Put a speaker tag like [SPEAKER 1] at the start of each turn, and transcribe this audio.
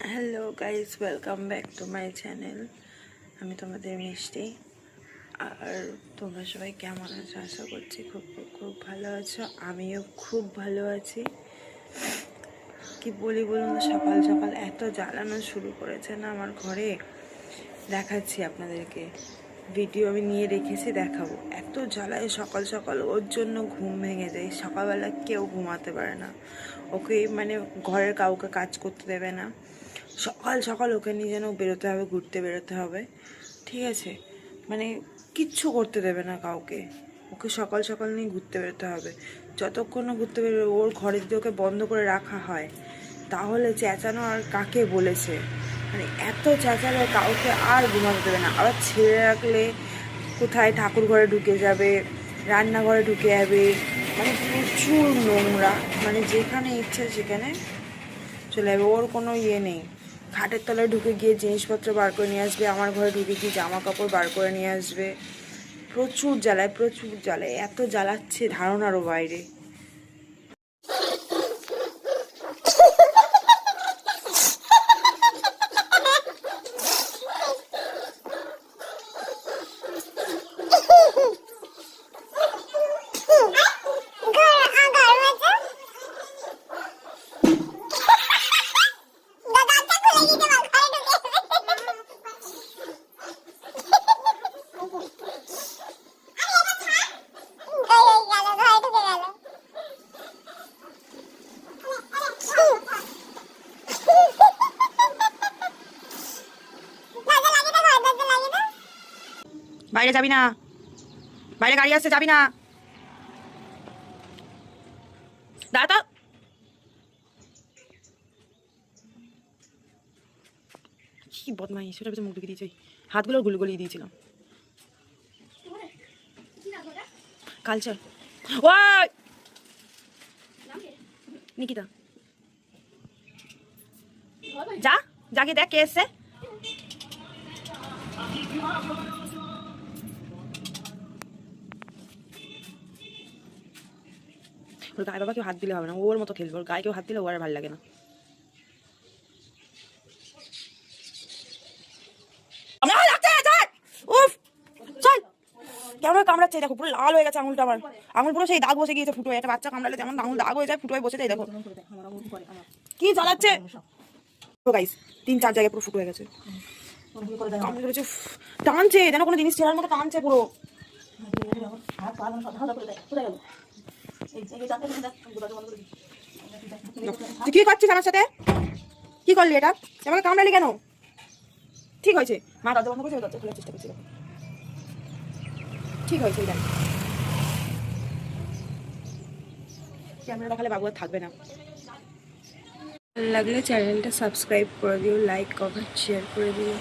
[SPEAKER 1] Hello guys, welcome back to my channel. আমি তোমাদের মিষ্টি। আর তোমরা সবাই কেমন আছো? আশা করছি খুব খুব খুব ভালো আছো। আমিও খুব ভালো আছি। কি বলি বলুন, সকাল সকাল এত জ্বালানো শুরু করেছে না আমার ঘরে। দেখাচ্ছি আপনাদেরকে, ভিডিও আমি নিয়ে রেখেছি, দেখাবো। এত জ্বালায় সকাল সকাল, ওর জন্য ঘুম ভেঙে যায়। সকালবেলা কেউ ঘুমাতে পারে না। ওকে মানে ঘরের কাউকে কাজ করতে দেবে না। সকাল সকাল ওকে নিয়ে যেন বেরোতে হবে, ঘুরতে বেরোতে হবে, ঠিক আছে? মানে কিচ্ছু করতে দেবে না কাউকে। ওকে সকাল সকাল নিয়ে ঘুরতে বেরোতে হবে। যতক্ষণ না ঘুরতে বেরোবে, ওর ঘরে যদি ওকে বন্ধ করে রাখা হয় তাহলে চেঁচানো আর কাকে বলেছে। মানে এত চেঁচালে কাউকে আর ঘুমাতে দেবে না। আবার ছেড়ে রাখলে কোথায় ঠাকুর ঘরে ঢুকে যাবে, রান্নাঘরে ঢুকে যাবে, মানে প্রচুর নোংরা। মানে যেখানে ইচ্ছে সেখানে চলে যাবে, ওর কোনো ইয়ে নেই। খাটের তলায় ঢুকে গিয়ে জিনিসপত্র বার করে নিয়ে আসবে, আমার ঘরে ঢুকে গিয়ে জামা কাপড় বার করে নিয়ে আসবে। প্রচুর জ্বালায়, প্রচুর জ্বালায়, এত জ্বালাচ্ছে ধারণারও বাইরে। বাইরে যাবি না, বাইরে গাড়ি আসছে, যাবি না, দাঁড়া তো। কি বদমাইশ, সেটার ভিতরে মুখ ঢুকে দিয়েছে। হাতগুলো গুলিয়ে দিয়েছিলাম। কালচার ওই নিকিতা, যা জাগে দেখ কে এসছে। ওর গায়ে বাবা কেউ হাত দিলে হবে না, ওর মতো খেলবে। ওর গায়ে কেউ হাত দিলে ওর আর ভালো লাগে না। কেমন কামড়াচ্ছে দেখো, পুরো লাল হয়ে গেছে আঙুলটা। আমার আঙুল পুরো সেই দাগ বসে গিয়েছে, ফুটো। একটা বাচ্চা কামড়ালে যেমন আঙুল দাগ হয়ে যায়, ফুটো হয়ে বসে যায়। দেখো কি জ্বালাচ্ছে। গাইস 3-4 জায়গায় পুরো ফুটো হয়ে গেছে। টানছে যেন কোনো জিনিস ছেড়ার মতো টানছে পুরো। তুই কি করছিস আমার সাথে? কি করলি এটা? আমাকে কামড়ালি কেন? ঠিক হয়েছে, মা দরজা বন্ধ করছে, দরজা খোলার চেষ্টা করছিল। ঠিক হয়েছে, ক্যামেরা দেখালে বাবু আর থাকবে না। ভালো লাগলে চ্যানেলটা সাবস্ক্রাইব করে দিও, লাইক কমেন্ট শেয়ার করে দিও।